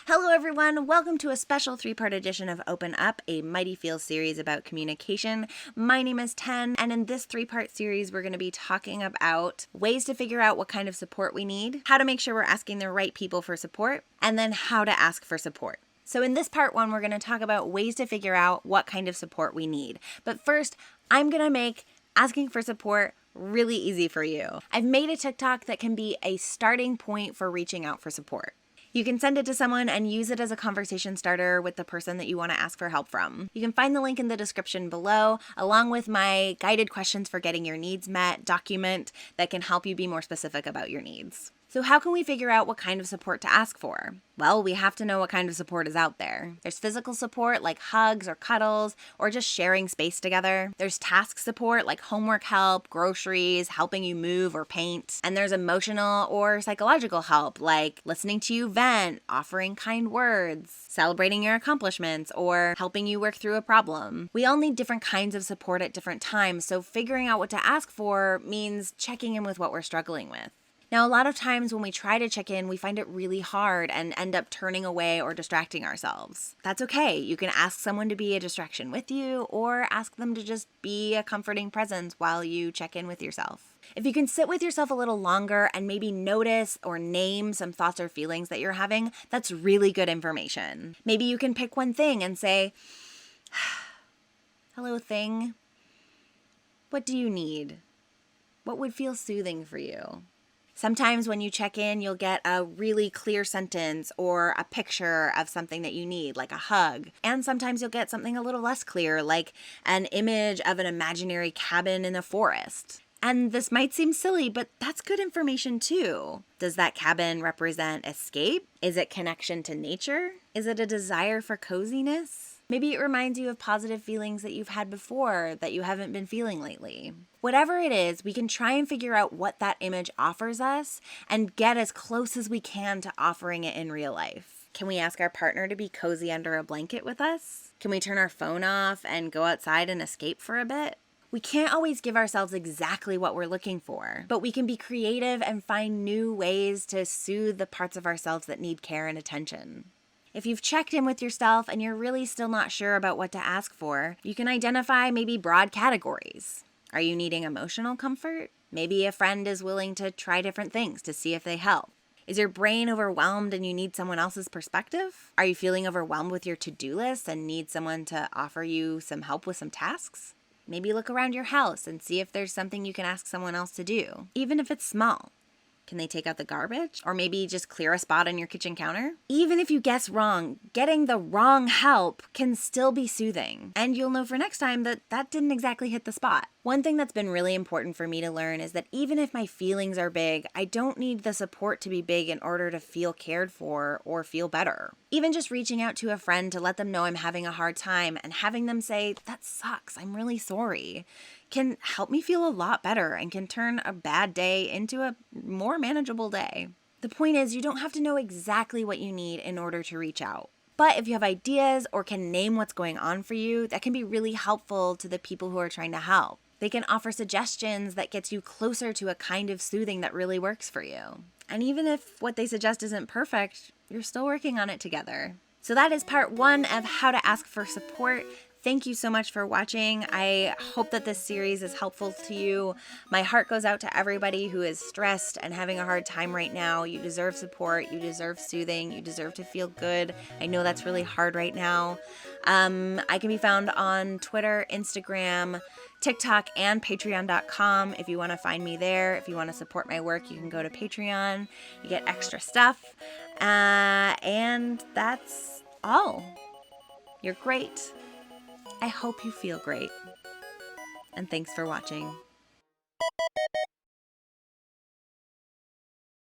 Hello everyone, welcome to a special 3-part edition of Open Up, a Mighty Feel series about communication. My name is Ten, and in this 3-part series we're going to be talking about ways to figure out what kind of support we need, how to make sure we're asking the right people for support, and then how to ask for support. So in this part 1, we're going to talk about ways to figure out what kind of support we need. But first, I'm going to make asking for support really easy for you. I've made a TikTok that can be a starting point for reaching out for support. You can send it to someone and use it as a conversation starter with the person that you want to ask for help from. You can find the link in the description below, along with my guided questions for getting your needs met document that can help you be more specific about your needs. So how can we figure out what kind of support to ask for? Well, we have to know what kind of support is out there. There's physical support like hugs or cuddles or just sharing space together. There's task support like homework help, groceries, helping you move or paint. And there's emotional or psychological help like listening to you vent, offering kind words, celebrating your accomplishments, or helping you work through a problem. We all need different kinds of support at different times, so figuring out what to ask for means checking in with what we're struggling with. Now, a lot of times when we try to check in, we find it really hard and end up turning away or distracting ourselves. That's okay. You can ask someone to be a distraction with you or ask them to just be a comforting presence while you check in with yourself. If you can sit with yourself a little longer and maybe notice or name some thoughts or feelings that you're having, that's really good information. Maybe you can pick one thing and say, "Hello, thing. What do you need? What would feel soothing for you?" Sometimes when you check in, you'll get a really clear sentence or a picture of something that you need, like a hug. And sometimes you'll get something a little less clear, like an image of an imaginary cabin in a forest. And this might seem silly, but that's good information too. Does that cabin represent escape? Is it connection to nature? Is it a desire for coziness? Maybe it reminds you of positive feelings that you've had before that you haven't been feeling lately. Whatever it is, we can try and figure out what that image offers us and get as close as we can to offering it in real life. Can we ask our partner to be cozy under a blanket with us? Can we turn our phone off and go outside and escape for a bit? We can't always give ourselves exactly what we're looking for, but we can be creative and find new ways to soothe the parts of ourselves that need care and attention. If you've checked in with yourself and you're really still not sure about what to ask for, you can identify maybe broad categories. Are you needing emotional comfort? Maybe a friend is willing to try different things to see if they help. Is your brain overwhelmed and you need someone else's perspective? Are you feeling overwhelmed with your to-do list and need someone to offer you some help with some tasks? Maybe look around your house and see if there's something you can ask someone else to do, even if it's small. Can they take out the garbage? Or maybe just clear a spot on your kitchen counter? Even if you guess wrong, getting the wrong help can still be soothing. And you'll know for next time that that didn't exactly hit the spot. One thing that's been really important for me to learn is that even if my feelings are big, I don't need the support to be big in order to feel cared for or feel better. Even just reaching out to a friend to let them know I'm having a hard time and having them say, "That sucks, I'm really sorry," can help me feel a lot better and can turn a bad day into a more manageable day. The point is, you don't have to know exactly what you need in order to reach out. But if you have ideas or can name what's going on for you, that can be really helpful to the people who are trying to help. They can offer suggestions that gets you closer to a kind of soothing that really works for you. And even if what they suggest isn't perfect, you're still working on it together. So that is part 1 of how to ask for support. Thank you so much for watching. I hope that this series is helpful to you. My heart goes out to everybody who is stressed and having a hard time right now. You deserve support. You deserve soothing. You deserve to feel good. I know that's really hard right now. I can be found on Twitter, Instagram, TikTok, and Patreon.com if you want to find me there. If you want to support my work, you can go to Patreon. You get extra stuff. And that's all. You're great. I hope you feel great. And thanks for watching.